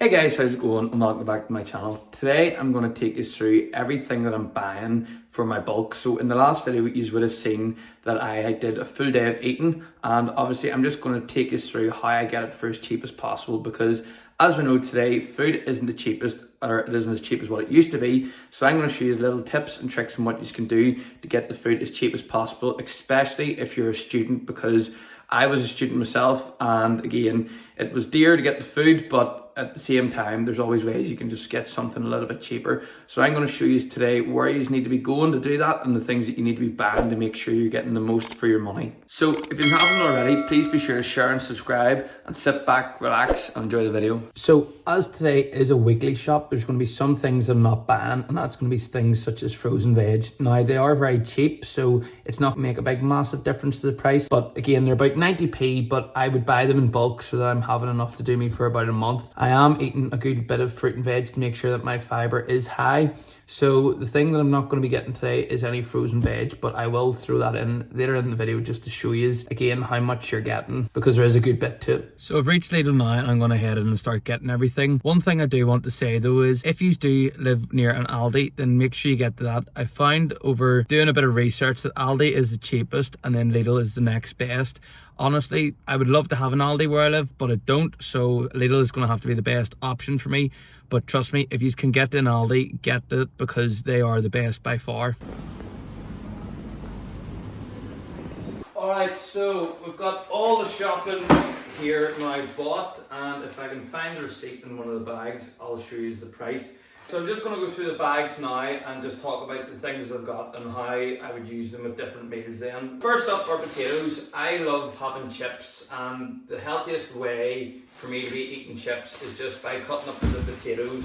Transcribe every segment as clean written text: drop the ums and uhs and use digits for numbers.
Hey guys, how's it going? And welcome back to my channel. Today I'm going to take you through everything that I'm buying for my bulk. So in the last video you would have seen that I did a full day of eating, and obviously I'm just going to take you through how I get it for as cheap as possible, because as we know today, food isn't the cheapest, or it isn't as cheap as what it used to be. So I'm going to show you little tips and tricks on what you can do to get the food as cheap as possible, especially if you're a student, because I was a student myself, and again, it was dear to get the food, but at the same time, there's always ways you can just get something a little bit cheaper. So I'm going to show you today where you need to be going to do that, and the things that you need to be buying to make sure you're getting the most for your money. So if you haven't already, please be sure to share and subscribe, and sit back, relax, and enjoy the video. So as today is a weekly shop, there's going to be some things that I'm not buying, and that's going to be things such as frozen veg. Now they are very cheap, so it's not going to make a big massive difference to the price, but again, they're about 90p, but I would buy them in bulk so that I'm having enough to do me for about a month. I am eating a good bit of fruit and veg to make sure that my fiber is high. So the thing that I'm not going to be getting today is any frozen veg, but I will throw that in later in the video just to show you again how much you're getting, because there is a good bit to it. So I've reached Lidl now, and I'm going to head in and start getting everything. One thing I do want to say though is, if you do live near an Aldi, then make sure you get to that. I found over doing a bit of research that Aldi is the cheapest, and then Lidl is the next best. Honestly, I would love to have an Aldi where I live, but I don't, so Lidl is going to have to be the best option for me. But trust me, if you can get to an Aldi, get it, because they are the best by far. Alright, so we've got all the shopping here now bought, and if I can find the receipt in one of the bags, I'll show you the price. So I'm just going to go through the bags now and just talk about the things I've got and how I would use them with different meals then. First up are potatoes. I love having chips, and the healthiest way for me to be eating chips is just by cutting up the potatoes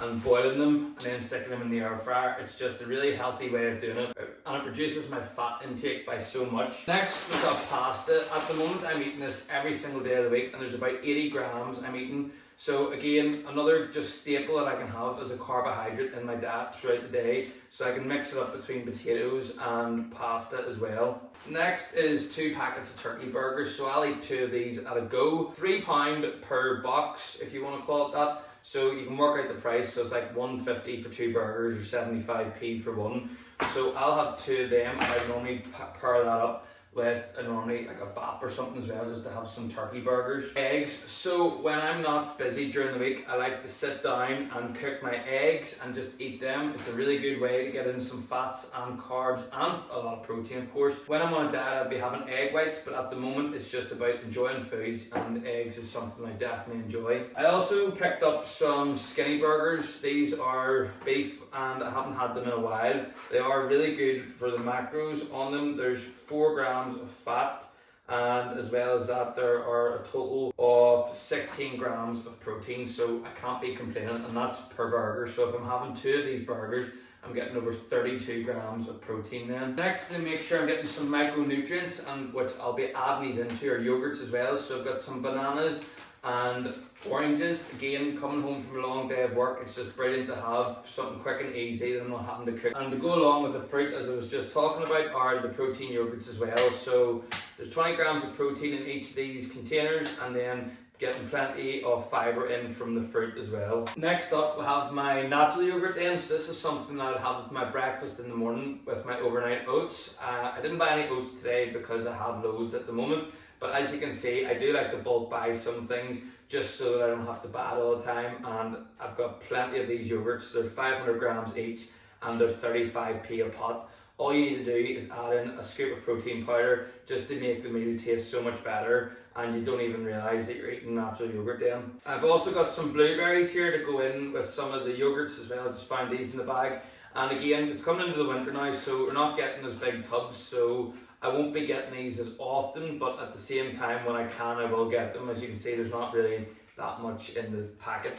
and boiling them and then sticking them in the air fryer. It's just a really healthy way of doing it, and it reduces my fat intake by so much. Next, we've got pasta. At the moment I'm eating this every single day of the week, and there's about 80 grams I'm eating. So again, another just staple that I can have as a carbohydrate in my diet throughout the day, so I can mix it up between potatoes and pasta as well. Next is 2 packets of turkey burgers, so I'll eat 2 of these at a go. £3 per box, if you want to call it that. So you can work out the price, so it's like £1.50 for 2 burgers or 75p for one. So I'll have 2 of them. I normally pair that up with normally like a bap or something as well, just to have some turkey burgers. Eggs. So when I'm not busy during the week, I like to sit down and cook my eggs and just eat them. It's a really good way to get in some fats and carbs and a lot of protein, of course. When I'm on a diet, I'd be having egg whites, but at the moment it's just about enjoying foods, and eggs is something I definitely enjoy. I also picked up some skinny burgers. These are beef, and I haven't had them in a while. They are really good for the macros on them. There's 4 grams of fat, and as well as that there are a total of 16 grams of protein, so I can't be complaining, and that's per burger. So if I'm having 2 of these burgers, I'm getting over 32 grams of protein then. Next, to make sure I'm getting some micronutrients, and which I'll be adding these into, are yogurts as well. So I've got some bananas and oranges. Again, coming home from a long day of work, it's just brilliant to have something quick and easy that I'm not having to cook. And to go along with the fruit, as I was just talking about, are the protein yogurts as well. So there's 20 grams of protein in each of these containers, and then getting plenty of fibre in from the fruit as well. Next up, we have my natural yogurt then. So this is something that I have with my breakfast in the morning with my overnight oats. I didn't buy any oats today because I have loads at the moment, but as you can see, I do like to bulk buy some things just so that I don't have to buy it all the time, and I've got plenty of these yogurts. They're 500 grams each, and they're 35p a pot. All you need to do is add in a scoop of protein powder just to make the meal taste so much better, and you don't even realise that you're eating natural yogurt then. I've also got some blueberries here to go in with some of the yogurts as well. I just found these in the bag, and again, it's coming into the winter now, so we're not getting as big tubs, so I won't be getting these as often, but at the same time, when I can, I will get them. As you can see, there's not really that much in the packet.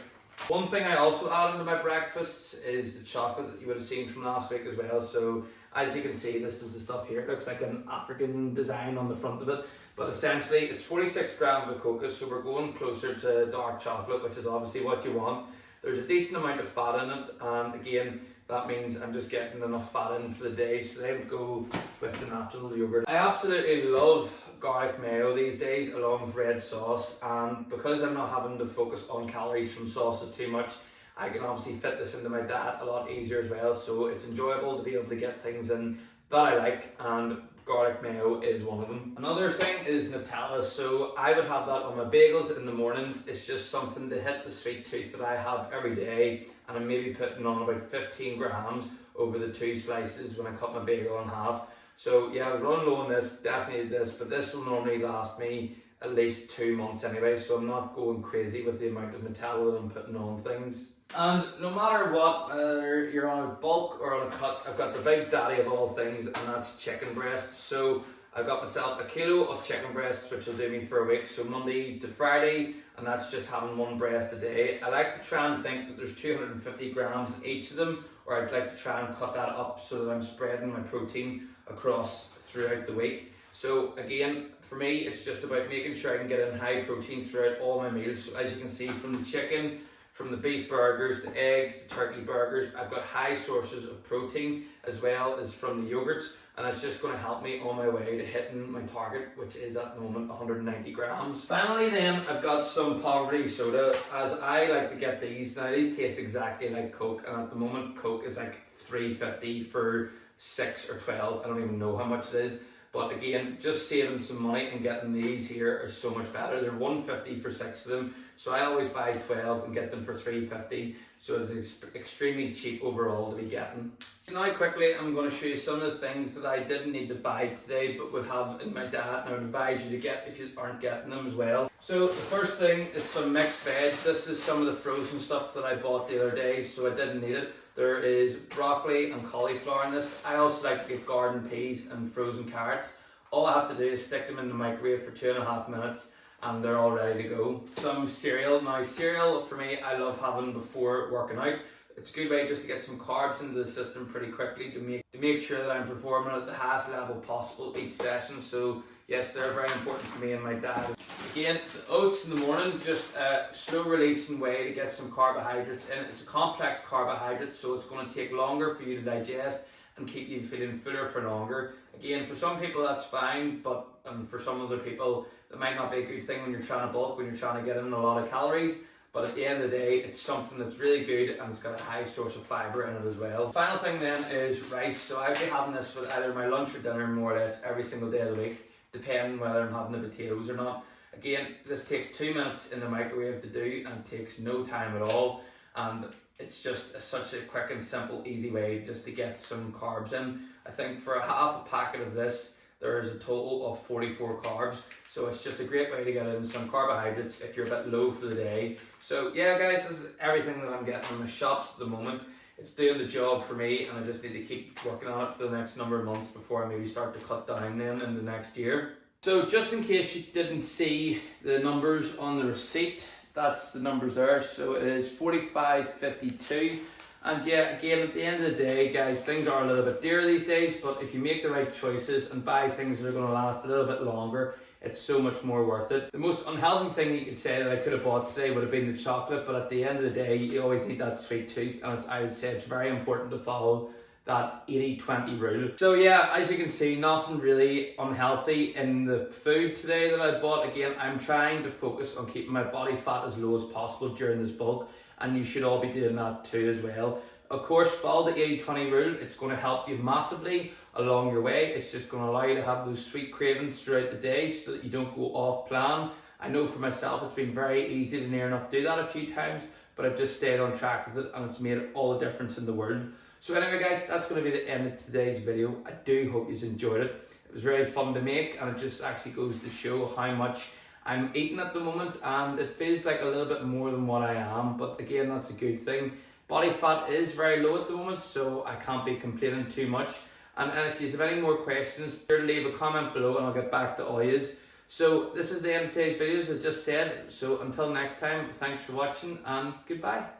One thing I also add into my breakfasts is the chocolate that you would have seen from last week as well. So as you can see, this is the stuff here. It looks like an African design on the front of it, but essentially it's 46 grams of cocoa, so we're going closer to dark chocolate, which is obviously what you want. there's a decent amount of fat in it, and again, that means I'm just getting enough fat in for the day, so they would go with the natural yogurt. I absolutely love garlic mayo these days along with red sauce, and because I'm not having to focus on calories from sauces too much, I can obviously fit this into my diet a lot easier as well, so it's enjoyable to be able to get things in that I like, and garlic mayo is one of them. Another thing is Nutella, so I would have that on my bagels in the mornings. It's just something to hit the sweet tooth that I have every day, and I'm maybe putting on about 15 grams over the 2 slices when I cut my bagel in half. So yeah, I was running low on this, definitely need this, but this will normally last me at least 2 months anyway, so I'm not going crazy with the amount of Nutella that I'm putting on things. And no matter what, whether you're on a bulk or on a cut, I've got the big daddy of all things, and that's chicken breast. So I've got myself a kilo of chicken breasts, which will do me for a week, so Monday to Friday, and that's just having 1 breast a day. I like to try and think that there's 250 grams in each of them, or I'd like to try and cut that up so that I'm spreading my protein across throughout the week. So again, for me, it's just about making sure I can get in high protein throughout all my meals. So as you can see, from the chicken, from the beef burgers, the eggs, the turkey burgers, I've got high sources of protein as well as from the yogurts, and it's just going to help me on my way to hitting my target, which is at the moment 190 grams. Finally then, I've got some poverty soda, as I like to get these. Now these taste exactly like Coke, and at the moment Coke is like $3.50 for 6 or 12, I don't even know how much it is. But again, just saving some money and getting these here is so much better. They're $1.50 for 6 of them, so I always buy 12 and get them for $3.50. So it's extremely cheap overall to be getting. Now quickly, I'm going to show you some of the things that I didn't need to buy today but would have in my diet, and I would advise you to get if you aren't getting them as well. So the first thing is some mixed veg. This is some of the frozen stuff that I bought the other day, so I didn't need it. There is broccoli and cauliflower in this. I also like to get garden peas and frozen carrots. All I have to do is stick them in the microwave for 2.5 minutes and they're all ready to go. Some cereal. Now cereal for me, I love having before working out. It's a good way just to get some carbs into the system pretty quickly to make sure that I'm performing at the highest level possible each session. So yes, they're very important to me in my diet. Again, the oats in the morning, just a slow releasing way to get some carbohydrates in. It's a complex carbohydrate, so it's going to take longer for you to digest and keep you feeling fuller for longer. Again, for some people that's fine, but for some other people that might not be a good thing when you're trying to bulk, when you're trying to get in a lot of calories. But at the end of the day, it's something that's really good, and it's got a high source of fibre in it as well. Final thing then is rice. So I'll be having this with either my lunch or dinner more or less every single day of the week, depending whether I'm having the potatoes or not. Again, this takes 2 minutes in the microwave to do and takes no time at all. And it's just such a quick and simple, easy way just to get some carbs in. I think for a half a packet of this, there is a total of 44 carbs. So it's just a great way to get in some carbohydrates if you're a bit low for the day. So yeah guys, this is everything that I'm getting in the shops at the moment. It's doing the job for me, and I just need to keep working on it for the next number of months before I maybe start to cut down then in the next year. So just in case you didn't see the numbers on the receipt, that's the numbers there. So it is 45.52. And yeah, again, at the end of the day, guys, things are a little bit dear these days, but if you make the right choices and buy things that are going to last a little bit longer, it's so much more worth it. The most unhealthy thing you could say that I could have bought today would have been the chocolate, but at the end of the day, you always need that sweet tooth, and I would say it's very important to follow that 80-20 rule. So yeah, as you can see, nothing really unhealthy in the food today that I bought. Again, I'm trying to focus on keeping my body fat as low as possible during this bulk, and you should all be doing that too as well. Of course, follow the 80-20 rule. It's going to help you massively along your way. It's just going to allow you to have those sweet cravings throughout the day so that you don't go off plan. I know for myself it's been very easy to near enough do that a few times, but I've just stayed on track with it, and it's made all the difference in the world. So anyway guys, that's going to be the end of today's video. I do hope you enjoyed it. It was very fun to make, and it just actually goes to show how much I'm eating at the moment, and it feels like a little bit more than what I am, but again, that's a good thing. Body fat is very low at the moment, so I can't be complaining too much. And if you have any more questions, sure to leave a comment below and I'll get back to all yous. So this is the end of today's video, as I just said. So until next time, thanks for watching and goodbye.